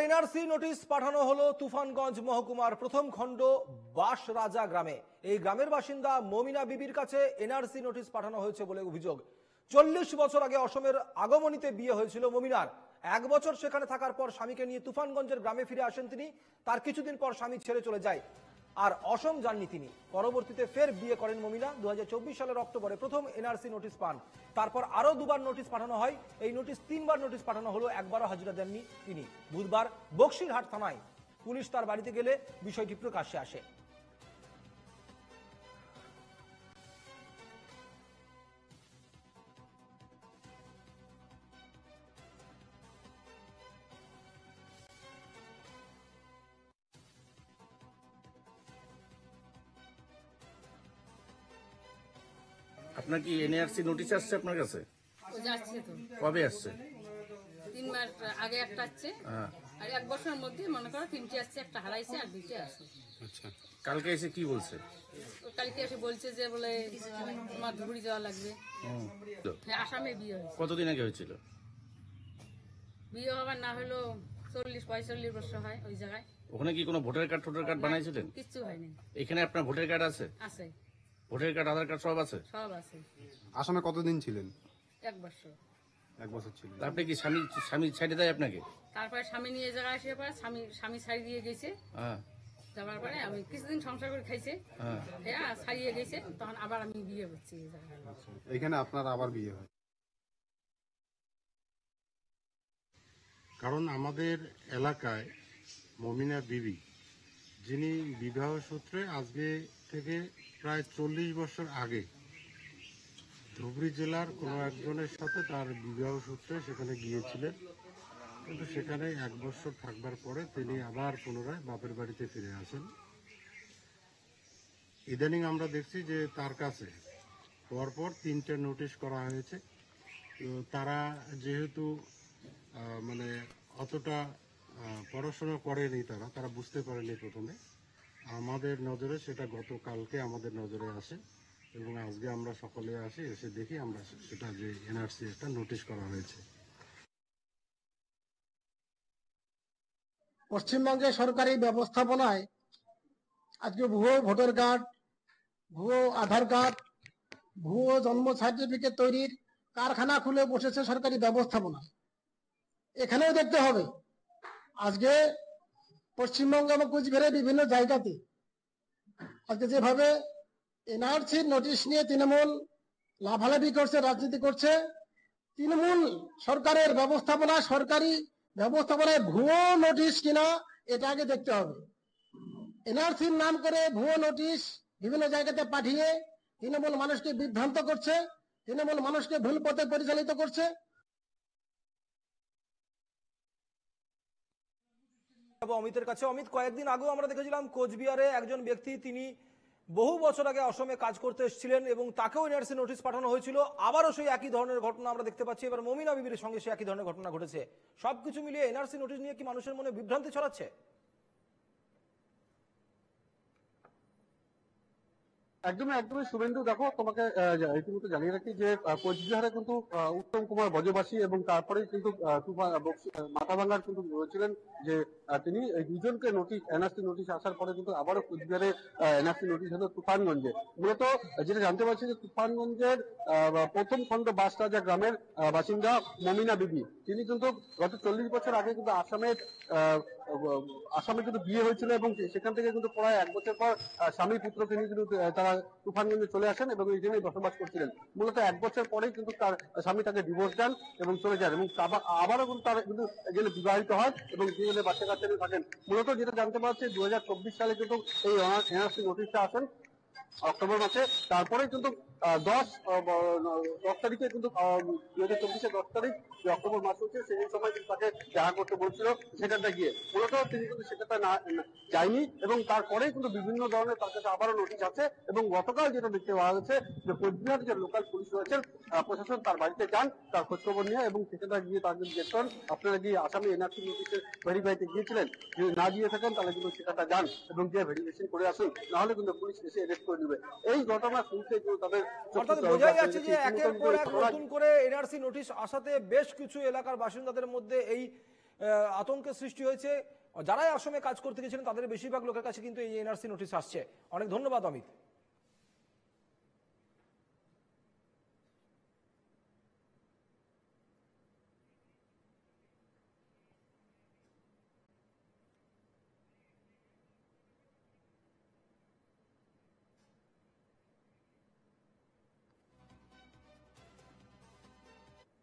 NRC notice পাঠানো হলো তুফানগঞ্জ মহকুমার প্রথম খণ্ড বাসরাজা গ্রামে। এই গ্রামের বাসিন্দা মমিনা বিবির কাছে এনআরসি নোটিশ পাঠানো হয়েছে বলে অভিযোগ। 40 বছর আগে অসমের আগমনীতে বিয়ে হয়েছিল মমিনার। 1 বছর সেখানে থাকার পর স্বামীকে নিয়ে তুফানগঞ্জের গ্রামে ফিরে আসেন তিনি। তার কিছুদিন পর স্বামী ছেড়ে চলে যায়, আর অসম যাননি তিনি। পরবর্তীতে ফের বিয়ে করেন মমিনা। 2024 সালের অক্টোবরে প্রথম এনআরসি নোটিশ পান। তারপর আরো দুবার নোটিশ পাঠানো হয়। এই নোটিশ 3 বার নোটিশ পাঠানো হলো, একবারও হাজিরা দেননি তিনি। বুধবার বক্সিরহাট থানায় পুলিশ তার বাড়িতে গেলে বিষয়টি প্রকাশ্যে আসে। আপনার কি এনআরসি নোটিশ আসছে আপনার কাছে? যাচ্ছে তো। কবে আসছে? 3 মাস আগে একটা আসছে, আর 1 বছরের মধ্যে মনে করো 3টে আসছে, একটা হারাইছে আর 2টে আসছে। আচ্ছা, কালকে এসে কি বলছে? কালকে এসে বলছে যে বলে তোমার ধুবড়ি যাওয়া লাগবে। হ্যাঁ, আসামে বিয়ে হয়েছে। কতদিন আগে হয়েছিল? বিয়ে হবার না হলো 40-45 বছর হয় ওই জায়গায়। ওখানে কি কোনো ভোটার কার্ড বানাইছিলেন? কিচ্ছু হয়নি। এখানে আপনার ভোটার কার্ড আছে? আছে, ভোটার কার্ড, আধার কার্ড সব আছে? সব আছে। আসামে কতদিন ছিলেন? 1 বছর। 1 বছর ছিলেন। আপনি কি স্বামী ছেড়ে দেয় আপনাকে? তারপরে স্বামী নিয়ে জায়গায় আসে পরে স্বামী ছাড়ি দিয়ে গেছে। হ্যাঁ, যাবার পরে আমি কিছুদিন সংসার করে খাইছে, হ্যাঁ ছাড়িয়ে গেছে, তখন আবার আমি বিয়ে করছি এই জায়গায়। এখানে আপনার আবার বিয়ে হয়? কারণ আমাদের এলাকায় মমিনা বিবি, যিনি বিবাহ সূত্রে আজকে থেকে প্রায় 40 বছর আগে ধুবড়ী জেলার কোনো একজনের সাথে তার বিবাহ সূত্রে সেখানে গিয়েছিলেন, কিন্তু সেখানে 1 বছর থাকবার পরে তিনি আবার পুনরায় বাপের বাড়িতে ফিরে আসেন। ইদানিং আমরা দেখছি যে তার কাছে পরপর 3টে নোটিশ করা হয়েছে। তো তারা যেহেতু মানে অতটা পড়াশোনা করেনি, তারা বুঝতে পারেনি প্রথমে। আমাদের নজরে সেটা গতকালকে আমাদের নজরে আসে এবং আজকে আমরা সকলে এসে দেখি আমরা সেটা যে এনআরসি একটা নোটিশ করা হয়েছে। পশ্চিমবঙ্গের সরকারি ব্যবস্থাপনায় আজকে ভুয়ো ভোটার কার্ড, ভুয়ো আধার কার্ড, ভুয়ো জন্ম সার্টিফিকেট তৈরির কারখানা খুলে বসেছে সরকারি ব্যবস্থাপনা। এখানেও দেখতে হবে আজকে পশ্চিমবঙ্গ এবং কুচবিহারের বিভিন্ন জায়গাতে আজকে যেভাবে এনআরসি নোটিশ নিয়ে তৃণমূল লাভালাভি করছে, রাজনীতি করছে, তৃণমূল সরকারের ব্যবস্থাপনা, সরকারি ব্যবস্থাপনায় ভুয়ো নোটিশ কিনা এটা আগে দেখতে হবে। এনআরসির নাম করে ভুয়ো নোটিশ বিভিন্ন জায়গাতে পাঠিয়ে তৃণমূল মানুষকে বিভ্রান্ত করছে, তৃণমূল মানুষকে ভুল পথে পরিচালিত করছে। অমিতের কাছে। অমিত, কয়েকদিন আগেও আমরা দেখেছিলাম কোচবিহারে একজন ব্যক্তি, তিনি বহু বছর আগে অসমে কাজ করতে এসেছিলেন এবং তাকেও এনআরসি নোটিশ পাঠানো হয়েছিল। আবারও সেই একই ধরনের ঘটনা আমরা দেখতে পাচ্ছি। এবার মমিনা বিবির সঙ্গে সেই একই ধরনের ঘটনা ঘটেছে। সবকিছু মিলিয়ে এনআরসি নোটিশ নিয়ে কি মানুষের মনে বিভ্রান্তি ছড়াচ্ছে? একদমই শুভেন্দু, দেখো তোমাকে ইতিমধ্যে জানিয়ে রাখি যে কোচবিহারে কিন্তু উত্তম কুমার বজবাসী এবং তারপরে কিন্তু মাথাভাঙ্গার কিন্তু বলেছিলেন যে তিনি এই দুজনকে এনআরসি নোটিশ আসার পরে কিন্তু আবারও কোচবিহারে এনআরসি নোটিশ হলো তুফানগঞ্জে। মূলত যেটা জানতে পারছি যে তুফানগঞ্জের প্রথম খণ্ড বাসরাজা গ্রামের বাসিন্দা মমিনা বিবি, তিনি কিন্তু গত 40 বছর আগে কিন্তু আসামে কিন্তু বিয়ে হয়েছিল এবং সেখান থেকে কিন্তু প্রায় 1 বছর পর স্বামী পুত্রকে নিয়ে কিন্তু তারা তুফানগঞ্জে চলে আসেন এবং এইখানেই বসবাস করছিলেন। মূলত 1 বছর পরেই কিন্তু তার স্বামী তাকে ডিভোর্স দেন এবং চলে যান এবং আবারও কিন্তু তার কিন্তু এখানে বিবাহিত হয় এবং জীবনে বাচ্চা কাচ্চা নিয়ে থাকেন। মূলত যেটা জানতে পারছি 2024 সালে কিন্তু এই এনআরসি নোটিশটা আসেন অক্টোবর মাসে। তারপরে কিন্তু 10 তারিখে কিন্তু 2024-এর 10 তারিখ যে অক্টোবর মাস হচ্ছে সেই সময় কিন্তু তাকে দেখা করতে বলছিল সেখানটা গিয়ে। মূলত তিনি কিন্তু সেখানটা যায়নি এবং তারপরেই কিন্তু বিভিন্ন ধরনের তার কাছে আবারও নোটিশ আছে এবং গতকাল যেটা দেখতে পাওয়া গেছে যে কোচবিহার যে লোকাল পুলিশ রয়েছেন, প্রশাসন তার বাড়িতে যান তার খোঁজখবর নিয়ে এবং সেখানটা গিয়ে তার কিন্তু দেখতেন আপনারা গিয়ে আসামি এনআরসি নোটিশের ভেরিফাইতে গিয়েছিলেন, যদি না গিয়ে থাকেন তাহলে কিন্তু সেখানটা যান এবং গিয়ে ভেরিফিকেশন করে আসুন, নাহলে কিন্তু পুলিশ এসে অ্যারেস্ট করে নেবে। এই ঘটনা শুনতে কিন্তু তাদের বোঝাই যাচ্ছে যে একের পর এক নতুন করে এনআরসি নোটিশ আসাতে বেশ কিছু এলাকার বাসিন্দাদের মধ্যে এই আতঙ্কের সৃষ্টি হয়েছে। যারাই আসামে কাজ করতে গেছিলেন তাদের বেশিরভাগ লোকের কাছে কিন্তু এই এনআরসি নোটিশ আসছে। অনেক ধন্যবাদ অমিত।